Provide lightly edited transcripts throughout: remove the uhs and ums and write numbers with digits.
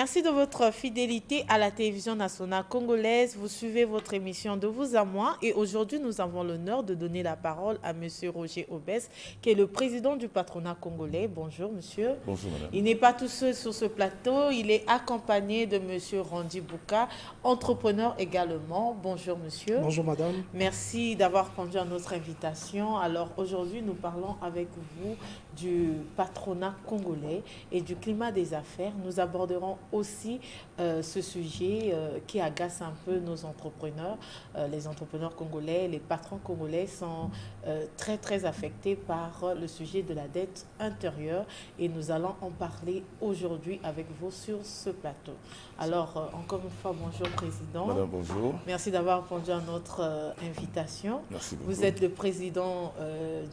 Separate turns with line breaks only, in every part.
Merci de votre fidélité à la télévision nationale congolaise. Vous suivez votre émission De vous à moi et aujourd'hui nous avons l'honneur de donner la parole à Monsieur Roger Obès, qui est le président du patronat congolais. Bonjour monsieur.
Bonjour madame.
Il n'est pas tout seul sur ce plateau, il est accompagné de Monsieur Randy Bouka, entrepreneur également. Bonjour monsieur.
Bonjour madame.
Merci d'avoir répondu à notre invitation. Alors aujourd'hui nous parlons avec vous du patronat congolais et du climat des affaires. Nous aborderons aussi ce sujet qui agace un peu nos entrepreneurs. Les entrepreneurs congolais, les patrons congolais sont très affectés par le sujet de la dette intérieure et nous allons en parler aujourd'hui avec vous sur ce plateau. Alors, encore une fois, bonjour Président.
Madame, bonjour.
Merci d'avoir répondu à notre invitation.
Merci beaucoup.
Vous êtes le président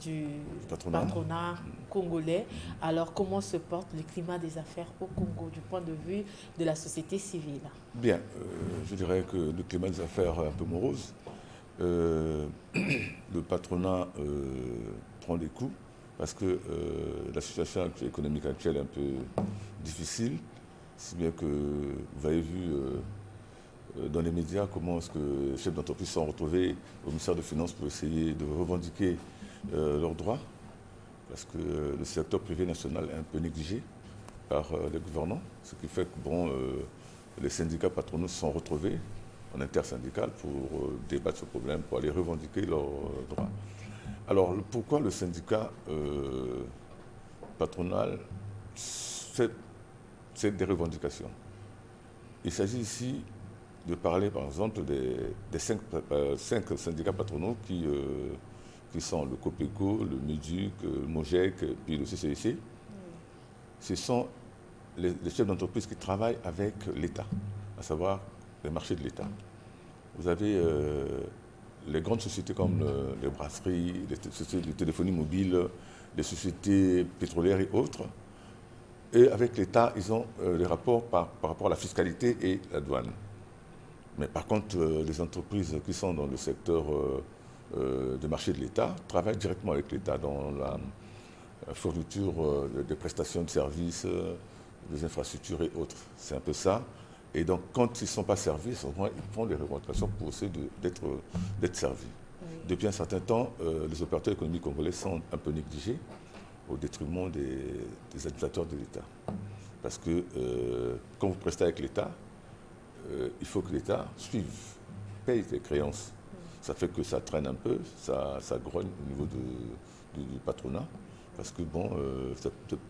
du patronat congolais. Alors, comment se porte le climat des affaires au Congo du point de vue de la société civile?
Bien, je dirais que le climat des affaires est un peu morose. Le patronat prend des coups parce que la situation économique actuelle est un peu difficile, si bien que vous avez vu dans les médias comment est-ce que les chefs d'entreprise sont retrouvés au ministère des Finances pour essayer de revendiquer leurs droits, parce que le secteur privé national est un peu négligé par les gouvernants, ce qui fait que les syndicats patronaux se sont retrouvés en intersyndical pour débattre ce problème, pour aller revendiquer leurs droits. Alors pourquoi le syndicat patronal fait des revendications? Il s'agit ici de parler par exemple des cinq syndicats patronaux qui sont le COPECO, le MEDUC, le MOGEC, puis le CCIC. Ce sont les chefs d'entreprise qui travaillent avec l'État, à savoir les marchés de l'État. Vous avez les grandes sociétés comme les brasseries, les sociétés de téléphonie mobile, les sociétés pétrolières et autres. Et avec l'État, ils ont les rapports par rapport à la fiscalité et la douane. Mais par contre, les entreprises qui sont dans le secteur des marchés de l'État travaillent directement avec l'État dans la fourniture des prestations de services, des infrastructures et autres. C'est un peu ça. Et donc, quand ils ne sont pas servis, ils font des revendications pour essayer d'être servis. Oui. Depuis un certain temps, les opérateurs économiques congolais sont un peu négligés au détriment des administrateurs de l'État. Parce que quand vous prestez avec l'État, il faut que l'État suive, paye les créances. Ça fait que ça traîne un peu, ça grogne au niveau du patronat. Parce que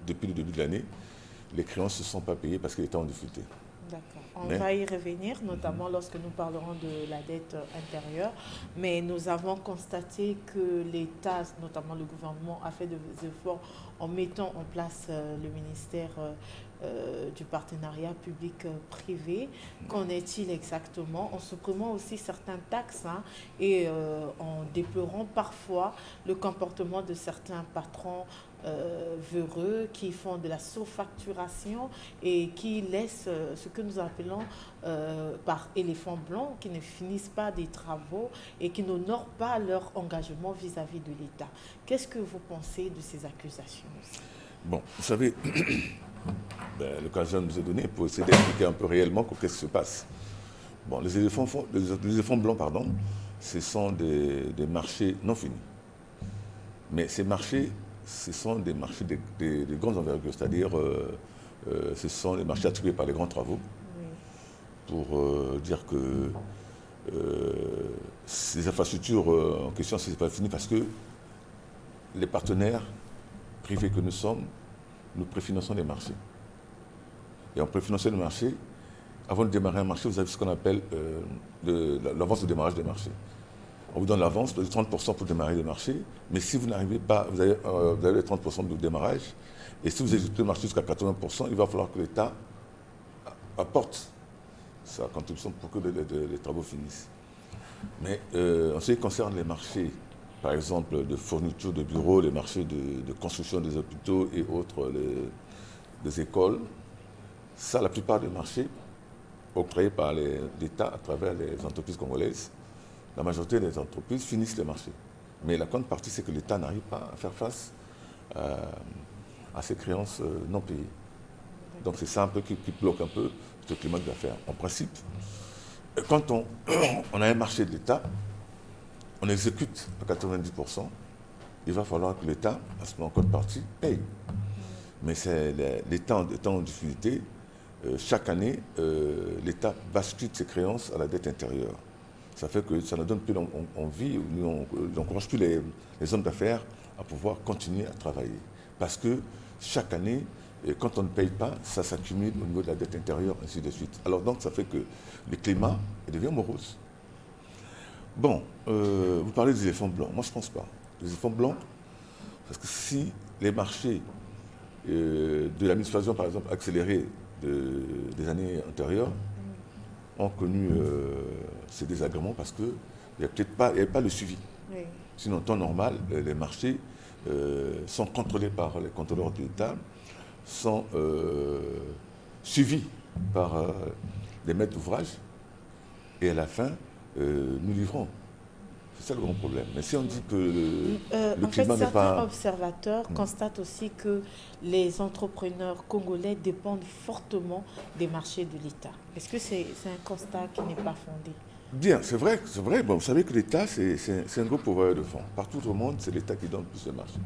depuis le début de l'année, les créances ne se sont pas payées parce que l'État est en difficulté.
D'accord. On va y revenir, notamment lorsque nous parlerons de la dette intérieure. Mais nous avons constaté que l'État, notamment le gouvernement, a fait des efforts en mettant en place le ministère du partenariat public-privé. Qu'en est-il exactement? En supprimant aussi certaines taxes et en déplorant parfois le comportement de certains patrons véreux qui font de la surfacturation et qui laissent ce que nous appelons par éléphant blanc, qui ne finissent pas des travaux et qui n'honorent pas leur engagement vis-à-vis de l'État. Qu'est-ce que vous pensez de ces accusations?
Bon, vous savez, l'occasion nous est donnée pour essayer d'expliquer un peu réellement qu'est-ce qui se passe. Bon, les éléphants blancs, ce sont des marchés non finis. Mais ces marchés, ce sont des marchés de grandes envergures, c'est-à-dire ce sont les marchés attribués par les grands travaux, pour dire que ces infrastructures en question, ce n'est pas fini parce que les partenaires privés que nous sommes, nous préfinançons les marchés. Et en préfinançant les marchés, avant de démarrer un marché, vous avez ce qu'on appelle l'avance de démarrage des marchés. On vous donne l'avance de 30% pour démarrer le marché, mais si vous n'arrivez pas, vous avez les 30% de démarrage, et si vous exécutez le marché jusqu'à 80%, il va falloir que l'État apporte sa contribution pour que les travaux finissent. Mais en ce qui concerne les marchés, par exemple de fourniture de bureaux, les marchés de construction des hôpitaux et autres, des écoles, ça, la plupart des marchés octroyés par l'État à travers les entreprises congolaises, la majorité des entreprises finissent les marchés. Mais la contrepartie, c'est que l'État n'arrive pas à faire face à ces créances non payées. Donc c'est ça un peu qui bloque un peu ce climat d'affaires. En principe, quand on a un marché de l'État, on exécute à 90%, il va falloir que l'État, à ce moment en contrepartie, paye. Mais c'est l'État étant en difficulté, chaque année, l'État bascule ses créances à la dette intérieure. Ça fait que ça ne donne plus envie, on n'encourage plus les hommes d'affaires à pouvoir continuer à travailler. Parce que chaque année, quand on ne paye pas, ça s'accumule au niveau de la dette intérieure, ainsi de suite. Alors donc, ça fait que le climat devient morose. Bon, vous parlez des éléphants blancs. Moi, je ne pense pas. Les éléphants blancs, parce que si les marchés de l'administration, par exemple, accélérés des années antérieures, ont connu ces désagréments parce qu'il n'y avait pas le suivi. Oui. Sinon, en temps normal, les marchés sont contrôlés par les contrôleurs de l'État, sont suivis par les maîtres d'ouvrage, et à la fin, nous livrons. C'est ça le grand problème. Mais si on dit que le climat n'est pas...
Certains observateurs constatent aussi que les entrepreneurs congolais dépendent fortement des marchés de l'État. Est-ce que c'est un constat qui n'est pas fondé?
Bien, c'est vrai. Bon, vous savez que l'État, c'est un gros pourvoyeur de fonds. Partout au monde, c'est l'État qui donne plus de marchés.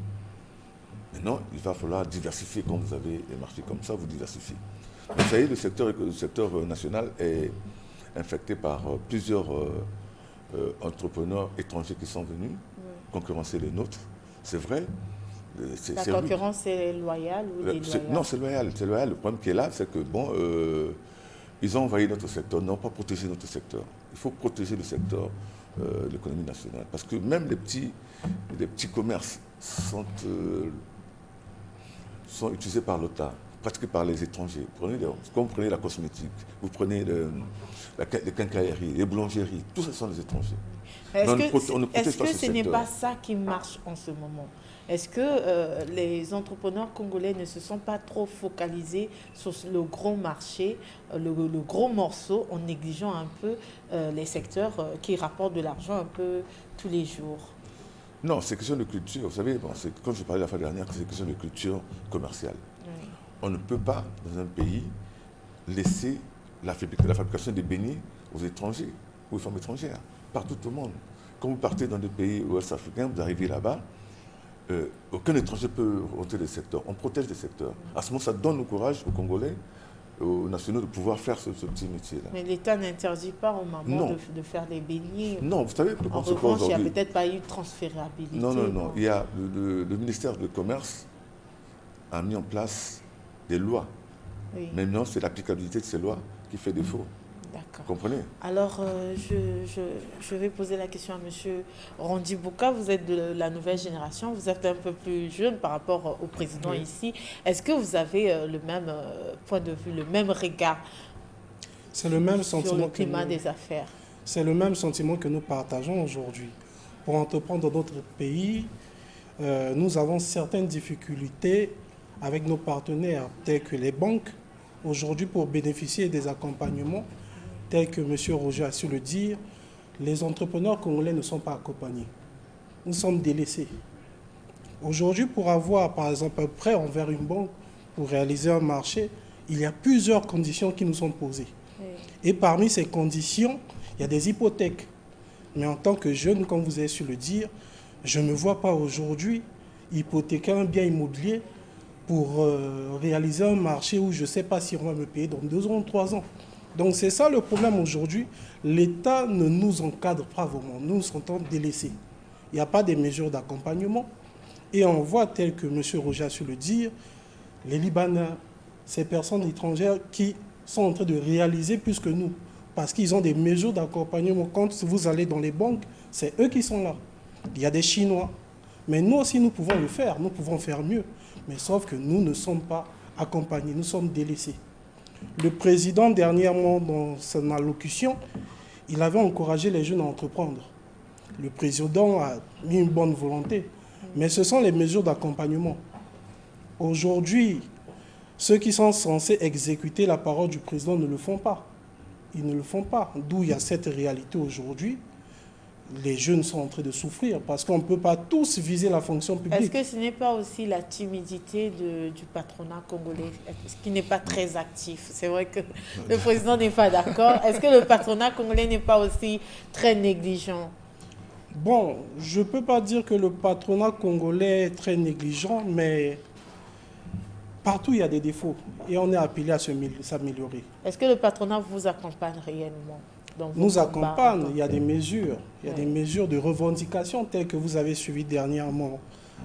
Maintenant, il va falloir diversifier. Quand vous avez des marchés comme ça, vous diversifiez. Vous savez, le secteur national est infecté par plusieurs... entrepreneurs étrangers qui sont venus concurrencer les nôtres. C'est vrai.
La concurrence est loyale ou déloyale?
Non, c'est loyal. C'est loyal. Le problème qui est là, c'est que ils ont envahi notre secteur, n'ont pas protégé notre secteur. Il faut protéger le secteur de l'économie nationale. Parce que même les petits commerces sont utilisés par l'OTAN, pratiqués par les étrangers. Quand vous prenez la cosmétique, vous prenez les quincailleries, les boulangeries, tout ça sont des étrangers.
Est-ce que ce n'est pas ça qui marche en ce moment? Est-ce que les entrepreneurs congolais ne se sont pas trop focalisés sur le gros marché, le gros morceau, en négligeant un peu les secteurs qui rapportent de l'argent un peu tous les jours?
Non, c'est question de culture. Vous savez, comme je parlais la fois dernière, c'est question de culture commerciale. Oui. On ne peut pas, dans un pays, laisser la fabrication des beignets aux étrangers, aux femmes étrangères, partout au monde. Quand vous partez dans des pays ouest-africains, vous arrivez là-bas, aucun étranger peut rentrer le secteur. On protège les secteurs. À ce moment, ça donne le courage aux Congolais, aux nationaux, de pouvoir faire ce petit métier-là.
Mais l'État n'interdit pas aux mamans de faire les beignets.
Non, vous savez,
en revanche, il n'y a peut-être pas eu de transférabilité.
Non. Il y a le ministère du Commerce a mis en place des lois. Oui. Maintenant, c'est l'applicabilité de ces lois qui fait défaut.
D'accord.
Vous comprenez?
Alors, je vais poser la question à M. Rondi Bouka. Vous êtes de la nouvelle génération, vous êtes un peu plus jeune par rapport au président ici. Est-ce que vous avez le même point de vue, le même regard
sur le
climat des affaires?
C'est le même sentiment que nous partageons aujourd'hui. Pour entreprendre dans notre pays, nous avons certaines difficultés avec nos partenaires, tels que les banques, aujourd'hui pour bénéficier des accompagnements, tels que M. Roger a su le dire, les entrepreneurs congolais ne sont pas accompagnés. Nous sommes délaissés. Aujourd'hui, pour avoir, par exemple, un prêt envers une banque, pour réaliser un marché, il y a plusieurs conditions qui nous sont posées. Oui. Et parmi ces conditions, il y a des hypothèques. Mais en tant que jeune, comme vous avez su le dire, je ne me vois pas aujourd'hui hypothéquer un bien immobilier pour réaliser un marché où je ne sais pas si on va me payer dans 2 ans ou 3 ans. Donc c'est ça le problème aujourd'hui. L'État ne nous encadre pas vraiment. Nous nous sentons délaissés. Il n'y a pas de mesures d'accompagnement. Et on voit, tel que M. Roger a su le dire, les Libanais, ces personnes étrangères qui sont en train de réaliser plus que nous. Parce qu'ils ont des mesures d'accompagnement. Quand vous allez dans les banques, c'est eux qui sont là. Il y a des Chinois. Mais nous aussi, nous pouvons le faire. Nous pouvons faire mieux. Mais sauf que nous ne sommes pas accompagnés. Nous sommes délaissés. Le président, dernièrement, dans son allocution, il avait encouragé les jeunes à entreprendre. Le président a mis une bonne volonté. Mais ce sont les mesures d'accompagnement. Aujourd'hui, ceux qui sont censés exécuter la parole du président ne le font pas. Ils ne le font pas. D'où il y a cette réalité aujourd'hui. les jeunes sont en train de souffrir parce qu'on ne peut pas tous viser la fonction publique.
Est-ce que ce n'est pas aussi la timidité du patronat congolais qui n'est pas très actif? C'est vrai que le président n'est pas d'accord. Est-ce que le patronat congolais n'est pas aussi très négligent?
Bon, je ne peux pas dire que le patronat congolais est très négligent, mais partout il y a des défauts et on est appelé à s'améliorer.
Est-ce que le patronat vous accompagne réellement?
Nous accompagne, il y a des mesures, des mesures de revendication telles que vous avez suivies dernièrement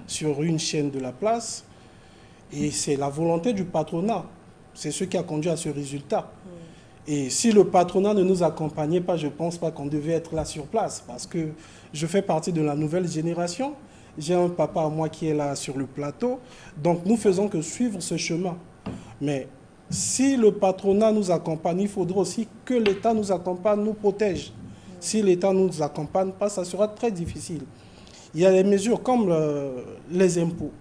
sur une chaîne de la place. Et c'est la volonté du patronat, c'est ce qui a conduit à ce résultat. Et si le patronat ne nous accompagnait pas, je ne pense pas qu'on devait être là sur place, parce que je fais partie de la nouvelle génération. J'ai un papa à moi qui est là sur le plateau, donc nous faisons que suivre ce chemin. Mais si le patronat nous accompagne, il faudra aussi que l'État nous accompagne, nous protège. Si l'État ne nous accompagne pas, ça sera très difficile. Il y a des mesures comme les impôts.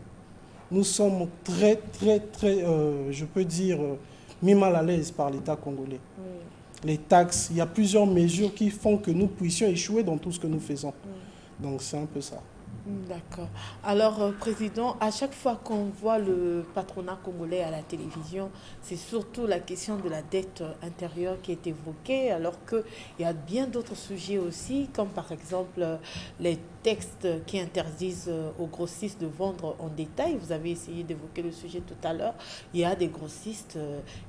Nous sommes très, je peux dire, mis mal à l'aise par l'État congolais. Les taxes, il y a plusieurs mesures qui font que nous puissions échouer dans tout ce que nous faisons. Donc c'est un peu ça.
D'accord. Alors, Président, à chaque fois qu'on voit le patronat congolais à la télévision, c'est surtout la question de la dette intérieure qui est évoquée, alors qu'il y a bien d'autres sujets aussi, comme par exemple les textes qui interdisent aux grossistes de vendre en détail. Vous avez essayé d'évoquer le sujet tout à l'heure. Il y a des grossistes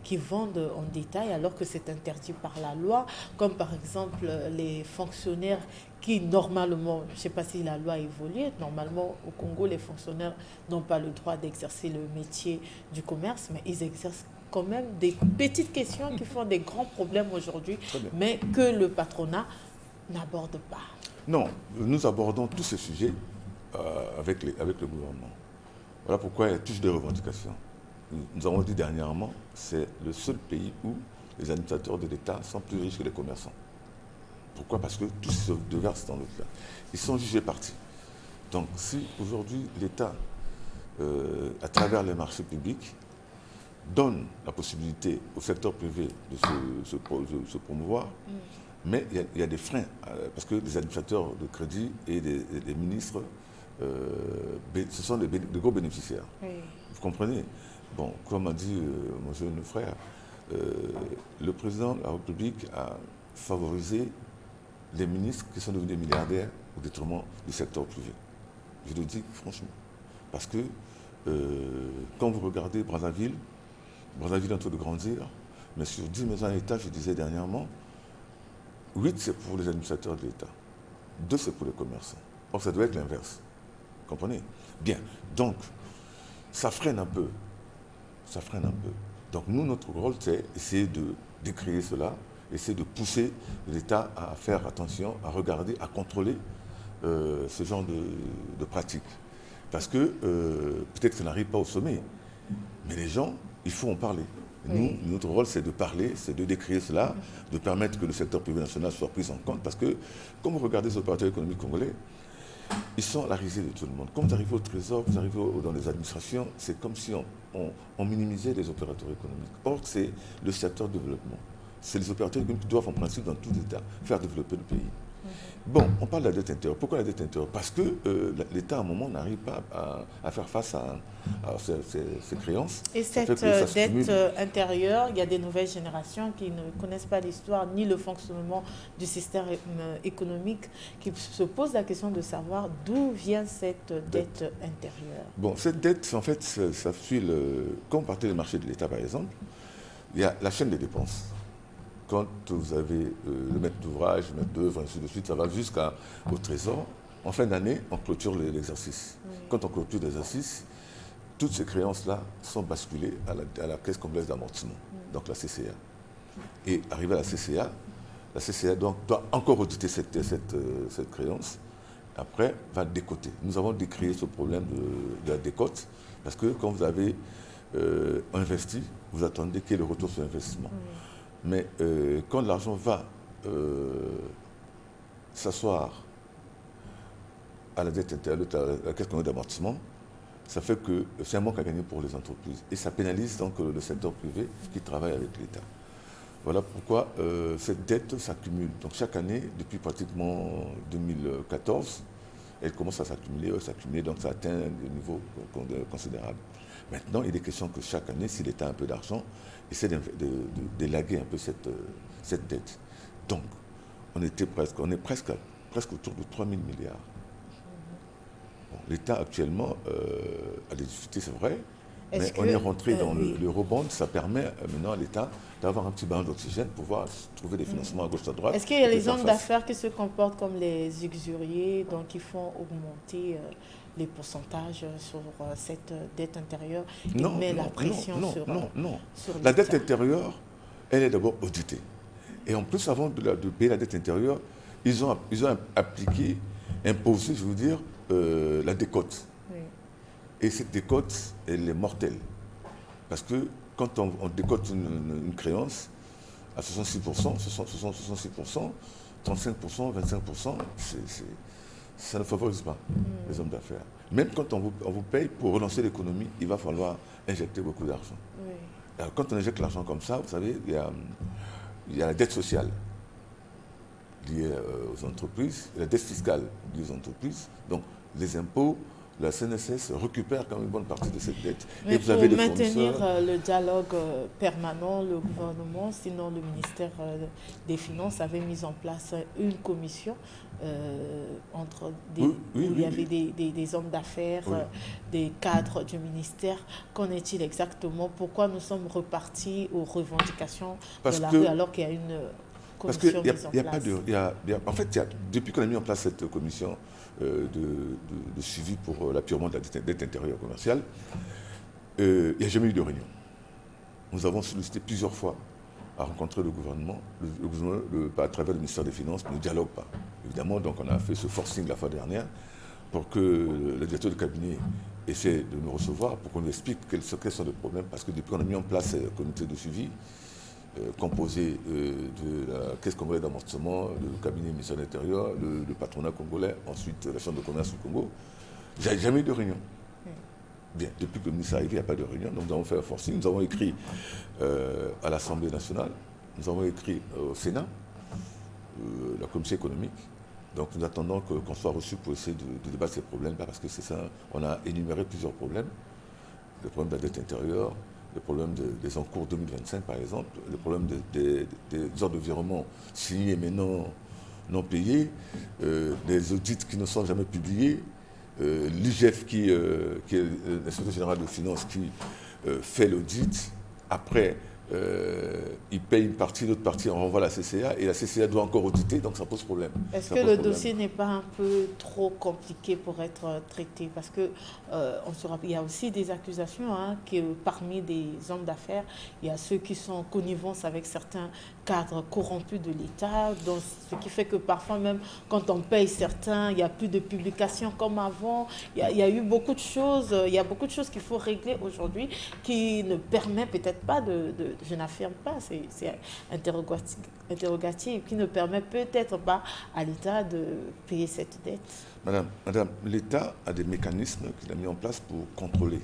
qui vendent en détail alors que c'est interdit par la loi, comme par exemple les fonctionnaires qui, normalement, je ne sais pas si la loi a évolué, normalement, au Congo, les fonctionnaires n'ont pas le droit d'exercer le métier du commerce, mais ils exercent quand même des petites questions qui font des grands problèmes aujourd'hui, mais que le patronat n'aborde pas.
Non, nous abordons tous ces sujets avec le gouvernement. Voilà pourquoi il y a toujours des revendications. Nous avons dit dernièrement, c'est le seul pays où les administrateurs de l'État sont plus riches que les commerçants. Pourquoi? Parce que tous se déversent dans le plat. Ils sont jugés partis. Donc si aujourd'hui l'État, à travers les marchés publics, donne la possibilité au secteur privé de se promouvoir, mais il y a des freins, parce que les administrateurs de crédit et les ministres, ce sont des gros bénéficiaires. Oui. Vous comprenez? Bon, comme a dit mon jeune frère, le président de la République a favorisé les ministres qui sont devenus milliardaires au détriment du secteur privé. Je le dis franchement. Parce que quand vous regardez Brazzaville est en train de grandir, mais sur 10 maisons à l'État, je disais dernièrement, 8 c'est pour les administrateurs de l'État, 2 c'est pour les commerçants. Or, ça doit être l'inverse. Vous comprenez? Bien. Donc, ça freine un peu. Ça freine un peu. Donc, nous, notre rôle, c'est essayer de décrier cela, essayer de pousser l'État à faire attention, à regarder, à contrôler ce genre de pratiques. Parce que peut-être que ça n'arrive pas au sommet, mais les gens, il faut en parler. Oui. Nous, notre rôle, c'est de parler, c'est de décrire cela, de permettre que le secteur privé national soit pris en compte. Parce que, comme vous regardez les opérateurs économiques congolais, ils sont à la risée de tout le monde. Quand vous arrivez au Trésor, vous arrivez dans les administrations, c'est comme si on minimisait les opérateurs économiques. Or, c'est le secteur de développement. C'est les opérateurs économiques qui doivent, en principe, dans tout l'État, faire développer le pays. Bon, on parle de la dette intérieure. Pourquoi la dette intérieure? Parce que l'État, à un moment, n'arrive pas à faire face à ces créances.
Et cette dette intérieure, il y a des nouvelles générations qui ne connaissent pas l'histoire ni le fonctionnement du système économique, qui se posent la question de savoir d'où vient cette dette intérieure.
Bon, cette dette, en fait, ça suit quand on partait des marchés de l'État, par exemple, il y a la chaîne des dépenses. Quand vous avez le maître d'ouvrage, le maître d'œuvre, ainsi de suite, ça va jusqu'au trésor. En fin d'année, on clôture l'exercice. Oui. Quand on clôture l'exercice, toutes ces créances-là sont basculées à la caisse complexe d'amortissement, donc la CCA. Et arrivé à la CCA donc, doit encore auditer cette créance. Après, va décoter. Nous avons décrié ce problème de la décote, parce que quand vous avez investi, vous attendez qu'il y ait le retour sur investissement. Oui. Mais quand l'argent va s'asseoir à la dette intérieure, à la caisse d'amortissement, ça fait que c'est un manque à gagner pour les entreprises. Et ça pénalise donc le secteur privé qui travaille avec l'État. Voilà pourquoi cette dette s'accumule. Donc chaque année, depuis pratiquement 2014, elle commence à s'accumuler, donc ça atteint des niveaux considérables. Maintenant, il est question que chaque année, si l'État a un peu d'argent, essaie d'élaguer un peu cette dette. Donc, on est presque autour de 3 000 milliards. Bon, l'État actuellement a des difficultés, c'est vrai, mais on est rentré dans le rebond, ça permet maintenant à l'État d'avoir un petit ballon d'oxygène pour pouvoir trouver des financements à gauche à droite.
Est-ce qu'il y a les hommes d'affaires qui se comportent comme les usuriers, donc qui font augmenter les pourcentages sur cette dette intérieure et met la pression sur l'État?
La dette intérieure, elle est d'abord auditée. Et en plus, avant de payer la dette intérieure, ils ont imposé, je veux dire, la décote.
Oui. Et
cette décote, elle est mortelle. Parce que quand on décote une créance à 66%, 66%, 35%, 25%, ça ne favorise pas les hommes d'affaires. Même quand on vous paye pour relancer l'économie, il va falloir injecter beaucoup d'argent.
Oui.
Alors, quand on injecte l'argent comme ça, vous savez, il y a la dette sociale liée aux entreprises, et la dette fiscale liée aux entreprises. Donc, les impôts, la CNSS récupère quand même une bonne partie de cette dette.
Mais
et vous avez
pour maintenir le dialogue permanent, le gouvernement, sinon le ministère des Finances avait mis en place une commission où il y avait des hommes d'affaires, des cadres du ministère. Qu'en est-il exactement? Pourquoi nous sommes repartis aux revendications de la rue alors qu'il y a une commission mise en place?
En fait, depuis qu'on a mis en place cette commission de suivi pour l'appurement de la dette intérieure commerciale, il n'y a jamais eu de réunion. Nous avons sollicité plusieurs fois à rencontrer le gouvernement. Le gouvernement, à travers le ministère des Finances, ne dialogue pas. Évidemment, donc on a fait ce forcing la fois dernière pour que le directeur de cabinet essaie de nous recevoir, pour qu'on nous explique quels sont les problèmes. Parce que depuis qu'on a mis en place le comité de suivi, composé de la Caisse congolaise d'amortissement, le cabinet ministère de l'Intérieur, le patronat congolais, ensuite la Chambre de commerce du Congo. Il n'y a jamais eu de réunion. Bien, depuis que le ministre est arrivé, il n'y a pas de réunion. Donc nous avons fait un forcing, nous avons écrit à l'Assemblée nationale, nous avons écrit au Sénat, la commission économique. Donc nous attendons qu'on soit reçu pour essayer de débattre ces problèmes-là, parce que c'est ça, on a énuméré plusieurs problèmes. Le problème de la dette intérieure, le problème des encours 2025 par exemple, le problème des ordres de virement signés mais non payés, des audits qui ne sont jamais publiés, l'IGF qui est l'inspecteur général de finances qui fait l'audit, après il paye une partie, l'autre partie on renvoie à la CCA et la CCA doit encore auditer, donc ça pose problème.
Est-ce que le dossier n'est pas un peu trop compliqué pour être traité? Parce que il y a aussi des accusations que parmi des hommes d'affaires, il y a ceux qui sont en connivence avec certains cadres corrompus de l'État, ce qui fait que parfois même quand on paye certains, il n'y a plus de publications comme avant. Il y a eu beaucoup de choses, il y a beaucoup de choses qu'il faut régler aujourd'hui qui ne permet peut-être pas je n'affirme pas, c'est interrogatif, qui ne permet peut-être pas à l'État de payer cette dette.
Madame, l'État a des mécanismes qu'il a mis en place pour contrôler.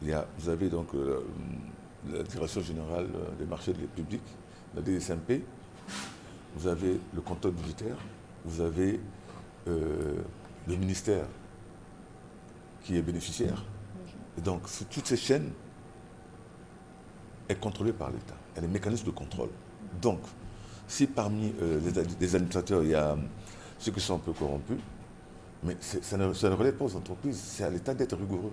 Vous avez donc la Direction générale des marchés publics, la DSMP, vous avez le contrôle budgétaire, vous avez le ministère qui est bénéficiaire. Et donc, toutes ces chaînes est contrôlée par l'État. Il y a des mécanismes de contrôle. Donc, si parmi les administrateurs, il y a ceux qui sont un peu corrompus, mais ça ne relève pas aux entreprises, c'est à l'État d'être rigoureux.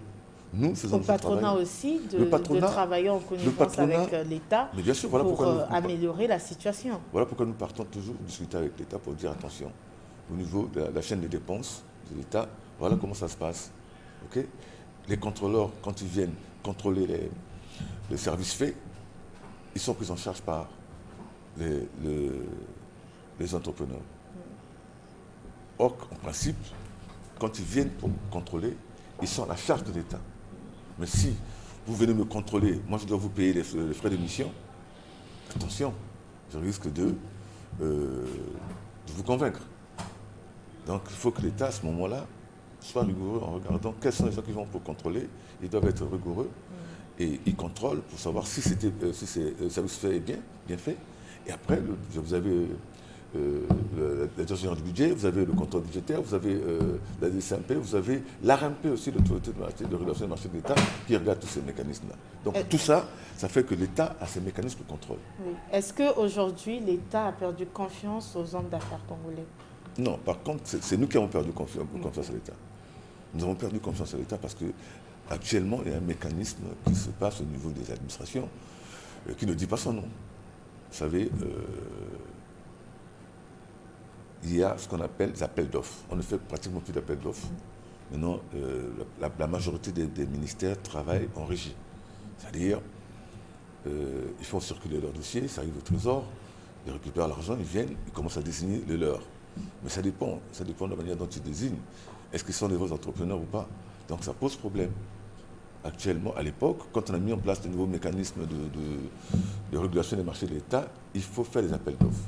Nous faisons
le patronat aussi, de travailler en connivence avec l'État pour améliorer la situation.
Voilà pourquoi nous partons toujours discuter avec l'État pour dire attention, au niveau de la chaîne des dépenses de l'État, voilà comment ça se passe. Okay? Les contrôleurs, quand ils viennent contrôler les services faits, ils sont pris en charge par les entrepreneurs. Or, en principe, quand ils viennent pour contrôler, ils sont à la charge de l'État. Mais si vous venez me contrôler, moi je dois vous payer les frais de mission, attention, je risque de vous convaincre. Donc il faut que l'État, à ce moment-là, soit rigoureux en regardant quels sont les gens qui vont pour contrôler. Ils doivent être rigoureux. Et ils contrôlent pour savoir si le service fait est bien fait. Et après, vous avez la direction générale du budget, vous avez le contrôle budgétaire, vous avez la DCMP, vous avez l'ARMP aussi, l'autorité de régulation des marchés de l'État, qui regarde tous ces mécanismes-là. Donc tout ça, ça fait que l'État a ses mécanismes de contrôle.
Oui. Est-ce qu'aujourd'hui, l'État a perdu confiance aux hommes d'affaires congolais?
Non, par contre, c'est nous qui avons perdu confiance à l'État. Nous avons perdu confiance à l'État parce que actuellement, il y a un mécanisme qui se passe au niveau des administrations qui ne dit pas son nom. Vous savez, il y a ce qu'on appelle les appels d'offres. On ne fait pratiquement plus d'appels d'offres. Maintenant, la majorité des ministères travaillent en régie. C'est-à-dire, ils font circuler leurs dossiers, ça arrive au trésor, ils récupèrent l'argent, ils viennent, ils commencent à désigner les leurs. Mais ça dépend de la manière dont ils désignent. Est-ce qu'ils sont des vrais entrepreneurs ou pas? Donc ça pose problème. Actuellement, à l'époque, quand on a mis en place de nouveaux mécanismes de régulation des marchés de l'État, il faut faire des appels d'offres.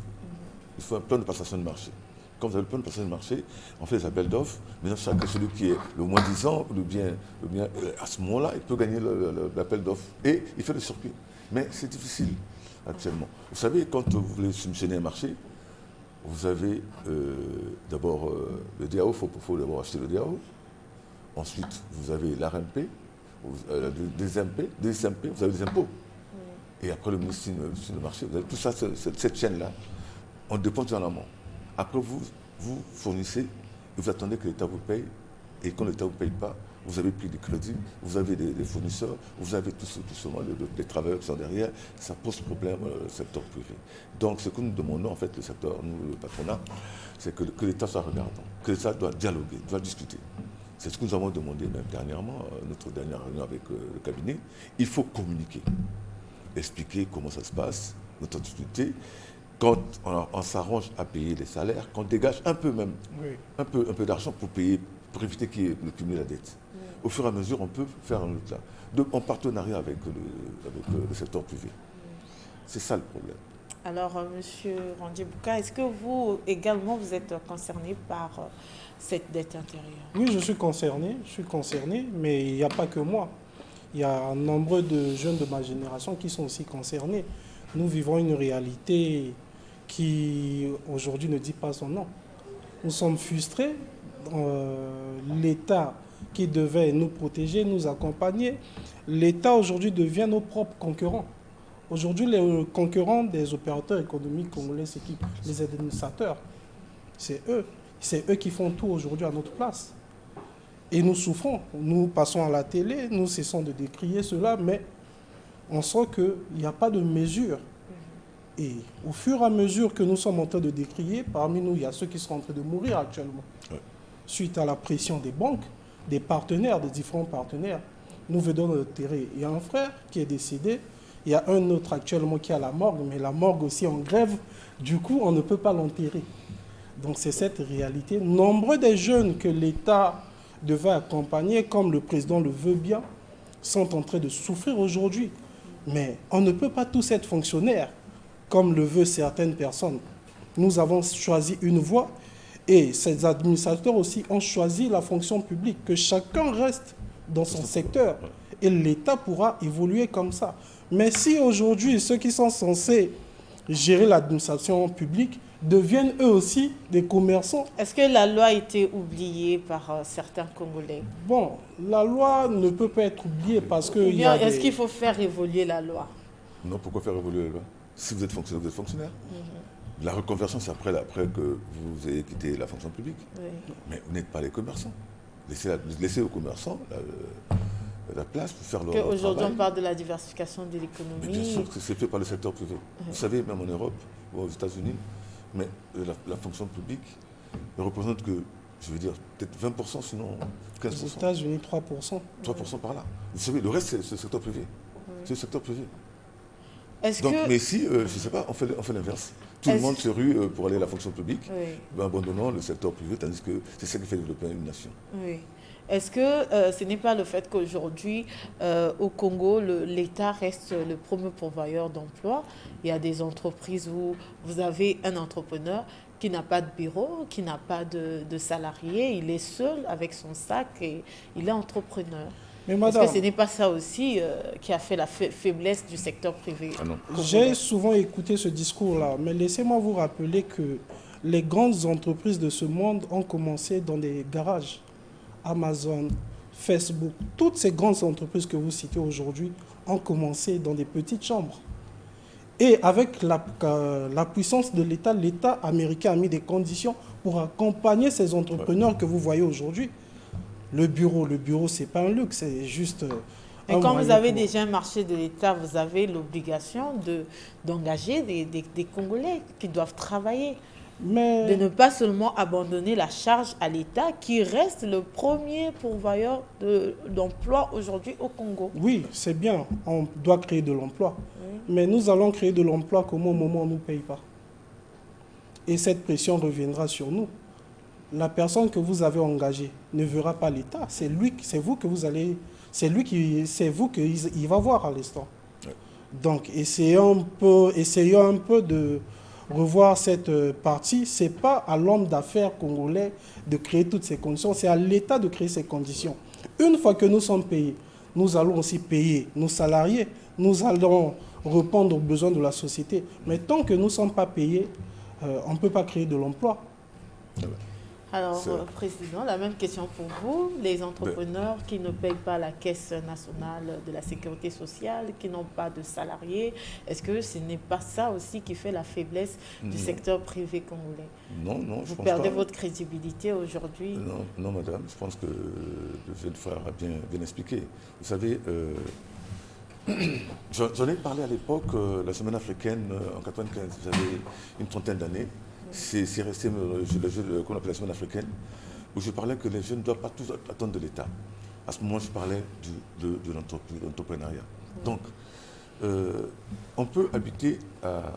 Il faut un plan de passation de marché. Quand vous avez le plan de passation de marché, on fait des appels d'offres. Maintenant, celui qui est le moins disant, à ce moment-là, il peut gagner l'appel d'offres. Et il fait le circuit. Mais c'est difficile actuellement. Vous savez, quand vous voulez soumissionner un marché, vous avez d'abord le DAO, il faut d'abord acheter le DAO. Ensuite, vous avez l'ARMP, des DCMP, vous avez des impôts. Et après, le ministère sur le marché, vous avez tout ça, cette chaîne-là. On dépense en amont. Après, vous fournissez et vous attendez que l'État vous paye. Et quand l'État ne vous paye pas, vous avez pris des crédits, vous avez des fournisseurs, vous avez tout ce les travailleurs qui sont derrière. Ça pose problème au secteur privé. Donc, ce que nous demandons, en fait, le secteur, nous, le patronat, c'est que l'État soit regardant, que l'État doit dialoguer, doit discuter. C'est ce que nous avons demandé même dernièrement, notre dernière réunion avec le cabinet. Il faut communiquer, expliquer comment ça se passe, notre difficulté. Quand on s'arrange à payer les salaires, qu'on dégage un peu même, un peu d'argent pour payer, pour éviter qu'il y ait le cumul de la dette. Au fur et à mesure, on peut faire un autre là, en partenariat avec le secteur privé. C'est ça le problème.
Alors, M. Randy Bouka, est-ce que vous également, vous êtes concerné par cette dette intérieure?
Oui, je suis concerné, mais il n'y a pas que moi. Il y a nombre de jeunes de ma génération qui sont aussi concernés. Nous vivons une réalité qui, aujourd'hui, ne dit pas son nom. Nous sommes frustrés. L'État qui devait nous protéger, nous accompagner, l'État aujourd'hui devient nos propres concurrents. Aujourd'hui, les concurrents des opérateurs économiques congolais, c'est qui? Les administrateurs. C'est eux. C'est eux qui font tout aujourd'hui à notre place. Et nous souffrons. Nous passons à la télé, nous cessons de décrier cela, mais on sent qu'il n'y a pas de mesure. Et au fur et à mesure que nous sommes en train de décrier, parmi nous, il y a ceux qui sont en train de mourir actuellement. Suite à la pression des banques, des partenaires, des différents partenaires, nous venons d'enterrer. Il y a un frère qui est décédé, il y a un autre actuellement qui est à la morgue, mais la morgue aussi en grève, du coup, on ne peut pas l'enterrer. Donc c'est cette réalité. Nombreux des jeunes que l'État devait accompagner, comme le président le veut bien, sont en train de souffrir aujourd'hui. Mais on ne peut pas tous être fonctionnaires, comme le veulent certaines personnes. Nous avons choisi une voie et ces administrateurs aussi ont choisi la fonction publique, que chacun reste dans son secteur et l'État pourra évoluer comme ça. Mais si aujourd'hui ceux qui sont censés gérer l'administration publique deviennent eux aussi des commerçants.
Est-ce que la loi a été oubliée par certains Congolais?
Bon, la loi ne peut pas être oubliée parce que...
Est-ce qu'il faut faire évoluer la loi?
Non, pourquoi faire évoluer la loi? Si vous êtes fonctionnaire, vous êtes fonctionnaire. La reconversion, c'est après que vous ayez quitté la fonction publique. Mais vous n'êtes pas les commerçants. Laissez aux commerçants la place pour faire leur travail.
Aujourd'hui, on parle de la diversification de l'économie.
Mais bien sûr que c'est fait par le secteur privé. Vous savez, même en Europe, ou aux États-Unis, mais la fonction publique ne représente que, je veux dire, peut-être 20%, sinon 15%.
Aux États-Unis, 3%.
3% par là. Vous savez, le reste, c'est le secteur privé. C'est le secteur privé.
Donc,
mais si, je ne sais pas, on fait l'inverse. Tout le monde se rue pour aller à la fonction publique, abandonnant le secteur privé, tandis que c'est ça qui fait développer une nation.
Oui. Est-ce que ce n'est pas le fait qu'aujourd'hui, au Congo, l'État reste le premier pourvoyeur d'emplois? Il y a des entreprises où vous avez un entrepreneur qui n'a pas de bureau, qui n'a pas de salariés, il est seul avec son sac et il est entrepreneur.
Mais
Est-ce
madame,
que ce n'est pas ça aussi qui a fait la faiblesse du secteur privé?
Ah non.
j'ai souvent écouté ce discours-là, mais laissez-moi vous rappeler que les grandes entreprises de ce monde ont commencé dans des garages. Amazon, Facebook, toutes ces grandes entreprises que vous citez aujourd'hui ont commencé dans des petites chambres. Et avec la puissance de l'État, l'État américain a mis des conditions pour accompagner ces entrepreneurs que vous voyez aujourd'hui. Le bureau, ce n'est pas un luxe, c'est juste
Et
un
quand vous
moyen
avez
pour-
déjà un marché de l'État, vous avez l'obligation d'engager des Congolais qui doivent travailler. De
Mais
ne pas seulement abandonner la charge à l'État qui reste le premier pourvoyeur d'emploi aujourd'hui au Congo.
oui, c'est bien, on doit créer de l'emploi. Mais nous allons créer de l'emploi comme au moment où on ne nous paye pas. Et cette pression reviendra sur nous. La personne que vous avez engagée ne verra pas l'État. C'est vous qu'il va voir à l'instant.
Ouais.
Donc, essayons un peu de revoir cette partie. Ce n'est pas à l'homme d'affaires congolais de créer toutes ces conditions, c'est à l'État de créer ces conditions. Une fois que nous sommes payés, nous allons aussi payer nos salariés, nous allons répondre aux besoins de la société. Mais tant que nous ne sommes pas payés, on ne peut pas créer de l'emploi.
Alors, Président, la même question pour vous. Les entrepreneurs qui ne payent pas la Caisse nationale de la sécurité sociale, qui n'ont pas de salariés, est-ce que ce n'est pas ça aussi qui fait la faiblesse du secteur privé congolais?
Non, je
Vous
pense
perdez
pas.
votre crédibilité aujourd'hui?
Non, madame, je pense que le jeune frère a bien expliqué. Vous savez, j'en ai parlé à l'époque, la semaine africaine, en 95, j'avais une trentaine d'années. C'est resté le jeu qu'on appelle la semaine africaine, où je parlais que les jeunes ne doivent pas tous attendre de l'État. À ce moment, je parlais de l'entrepreneuriat. Donc, on peut habiter à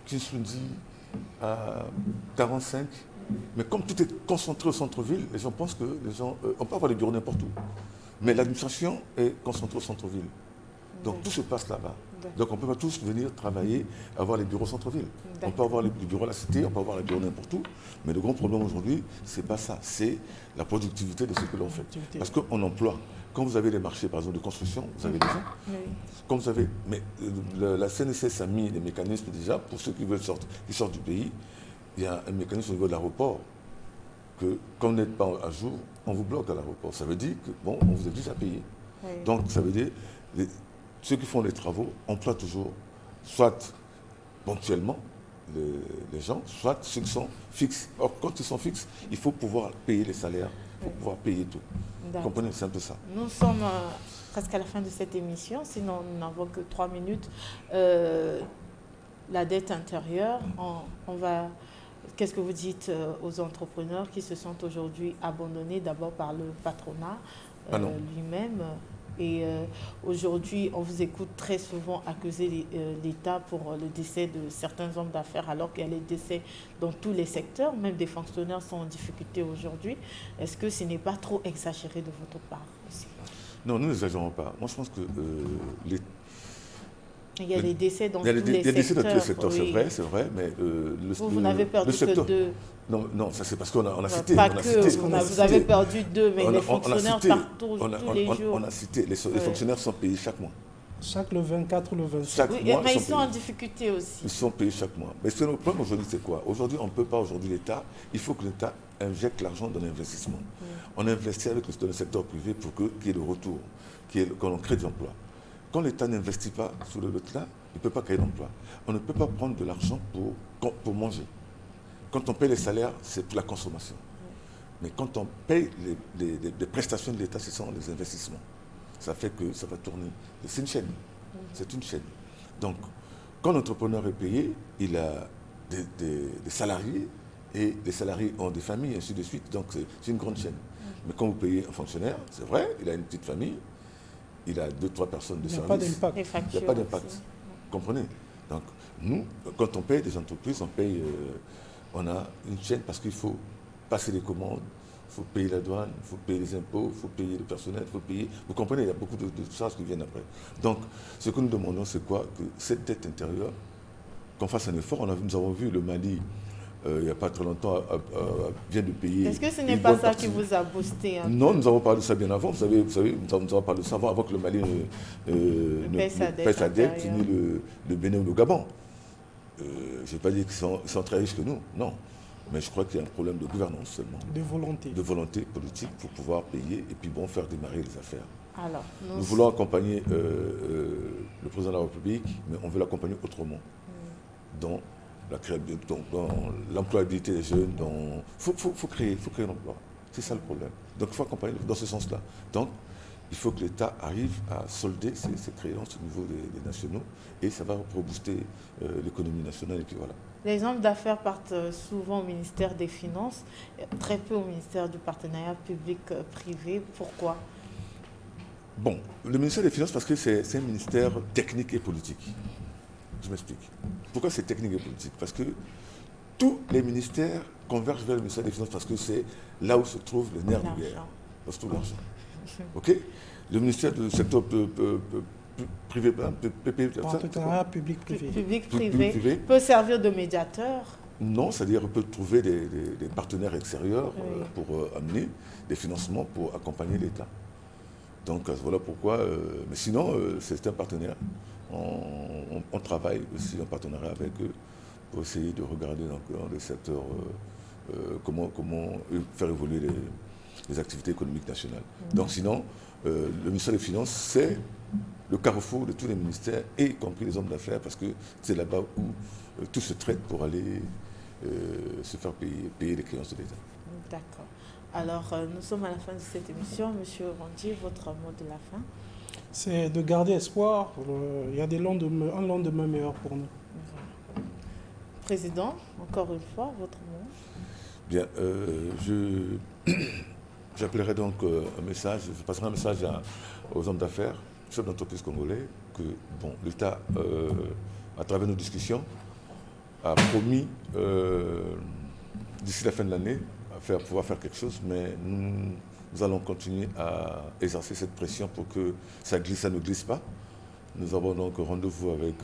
Kinshasa, à 45, mais comme tout est concentré au centre-ville, les gens pensent que on peut avoir des bureaux n'importe où. Mais l'administration est concentrée au centre-ville. Donc tout se passe là-bas. Donc on ne peut pas tous venir travailler, avoir les bureaux au centre-ville. On peut avoir les bureaux à la cité, on peut avoir les bureaux n'importe où. Mais le grand problème aujourd'hui, ce n'est pas ça. C'est la productivité de ce que l'on fait. Parce qu'on emploie. Quand vous avez des marchés, par exemple, de construction, vous avez des gens.
Oui.
Comme vous avez, mais la CNSS a mis des mécanismes déjà pour ceux qui veulent qui sortent du pays. Il y a un mécanisme au niveau de l'aéroport que quand vous n'êtes pas à jour, on vous bloque à l'aéroport. Ça veut dire que bon, on vous a déjà payé.
Oui.
Donc ça veut dire ceux qui font les travaux emploient toujours soit ponctuellement les gens, soit ceux qui sont fixes. Or, quand ils sont fixes, il faut pouvoir payer les salaires, il faut pouvoir payer tout. Vous comprenez, c'est un peu ça.
Nous sommes presque à la fin de cette émission, sinon nous n'avons que 3 minutes. La dette intérieure, qu'est-ce que vous dites aux entrepreneurs qui se sentent aujourd'hui abandonnés d'abord par le patronat lui-même? Et aujourd'hui, on vous écoute très souvent accuser l'État pour le décès de certains hommes d'affaires, alors qu'il y a les décès dans tous les secteurs, même des fonctionnaires sont en difficulté aujourd'hui. Est-ce que ce n'est pas trop exagéré de votre part aussi?
Non, nous n'exagérons pas. Moi, je pense que
il y a les décès dans tous les secteurs.
Il y a des décès dans tous les secteurs,
oui.
c'est vrai, mais
vous n'avez perdu
secteur,
que 2.
Non, ça c'est parce qu'on a cité.
Pas que, vous avez perdu 2, mais les fonctionnaires partent tous les jours.
On a cité, les fonctionnaires sont payés chaque mois.
Chaque le 24 ou le 25.
Oui, mais ils sont en difficulté aussi.
Ils sont payés chaque mois. Mais le problème aujourd'hui, c'est quoi? Aujourd'hui, on ne peut pas, l'État, il faut que l'État injecte l'argent dans l'investissement. On investit avec le secteur privé pour qu'il y ait le retour, qu'on crée de l'emploi. Quand l'État n'investit pas sur le lot-là, il ne peut pas créer d'emploi. On ne peut pas prendre de l'argent pour manger. Quand on paye les salaires, c'est pour la consommation. Mais quand on paye les prestations de l'État, ce sont les investissements. Ça fait que ça va tourner. C'est une chaîne. C'est une chaîne. Donc, quand l'entrepreneur est payé, il a des salariés, et les salariés ont des familles, et ainsi de suite. Donc, c'est une grande chaîne. Mais quand vous payez un fonctionnaire, c'est vrai, il a une petite famille, il a 2-3 personnes de service.
Il n'y a pas
d'impact. Il n'y a pas d'impact. Vous comprenez? Donc, nous, quand on paye des entreprises, on a une chaîne parce qu'il faut passer les commandes, il faut payer la douane, il faut payer les impôts, il faut payer le personnel, il faut payer... Vous comprenez, il y a beaucoup de charges qui viennent après. Donc, ce que nous demandons, c'est quoi? Que cette dette intérieure, qu'on fasse un effort. Nous avons vu le Mali il n'y a pas très longtemps, vient de payer.
Est-ce que ce n'est pas ça qui vous a boosté
Non, nous avons parlé de ça bien avant. Vous savez, nous avons parlé de ça avant que le Mali ne paie sa dette, ni le Bénin ou le Gabon. Je ne vais pas dire qu'ils sont très riches que nous, non. Mais je crois qu'il y a un problème de gouvernance seulement.
De volonté.
De volonté politique pour pouvoir payer et puis bon, faire démarrer les affaires.
Alors,
nous voulons accompagner le président de la République, mais on veut l'accompagner autrement. Dans l'employabilité des jeunes, il faut créer l'emploi. C'est ça le problème. Donc il faut accompagner dans ce sens-là. Donc il faut que l'État arrive à solder ses créances au niveau des nationaux et ça va rebooster l'économie nationale. Et puis voilà.
Les hommes d'affaires partent souvent au ministère des Finances, très peu au ministère du partenariat public-privé. Pourquoi ?
Bon, le ministère des Finances, parce que c'est un ministère technique et politique. Je m'explique. Pourquoi c'est technique et politique ? Parce que tous les ministères convergent vers le ministère des Finances parce que c'est là où se trouve le nerf de guerre. Où se trouve l'argent. OK ? Le ministère du secteur privé,
partenariat public-privé.
Public-privé peut servir de médiateur.
Non, c'est-à-dire qu'on peut trouver des partenaires extérieurs pour amener des financements pour accompagner l'État. Donc voilà pourquoi, mais sinon c'est un partenaire. On travaille aussi en partenariat avec eux pour essayer de regarder dans les secteurs comment faire évoluer les activités économiques nationales. Donc sinon, le ministère des Finances, c'est le carrefour de tous les ministères, y compris les hommes d'affaires, parce que c'est là-bas où tout se traite pour aller se faire payer les créances de l'État.
D'accord. Alors, nous sommes à la fin de cette émission. Monsieur Rondy, votre mot de la fin ?
C'est de garder espoir. Il y a un lendemain meilleur pour nous.
Voilà. Président, encore une fois, votre mot ?
Bien, j'appellerai donc un message, je passerai un message aux hommes d'affaires, chefs d'entreprise congolais, que l'État, à travers nos discussions, a promis d'ici la fin de l'année pouvoir faire quelque chose, mais nous allons continuer à exercer cette pression pour que ça ne glisse pas. Nous avons donc rendez-vous avec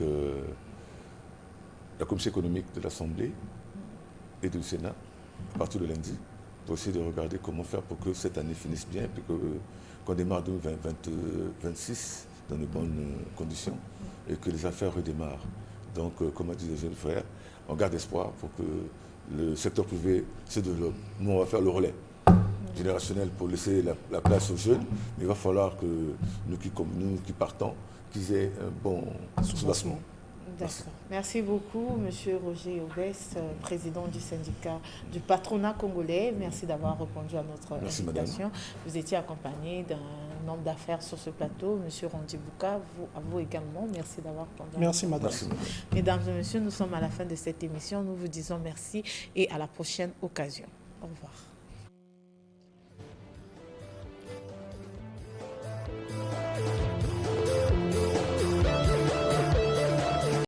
la commission économique de l'Assemblée et du Sénat à partir de lundi pour essayer de regarder comment faire pour que cette année finisse bien et qu'on démarre 2026 dans de bonnes conditions et que les affaires redémarrent. Donc, comme a dit le jeune frère, on garde espoir pour que le secteur privé se développe. Nous, on va faire le relais générationnel pour laisser la place aux jeunes, mais il va falloir que nous qui partons, qu'ils aient un bon soubassement.
D'accord. Merci beaucoup, Monsieur Roger Obès, président du syndicat du patronat congolais. Merci d'avoir répondu à notre invitation. Madame. Vous étiez accompagné d'un homme d'affaires sur ce plateau, Monsieur Rondy Bouka. À vous également, merci d'avoir répondu.
Merci, madame.
Mesdames et messieurs, nous sommes à la fin de cette émission. Nous vous disons merci et à la prochaine occasion. Au revoir.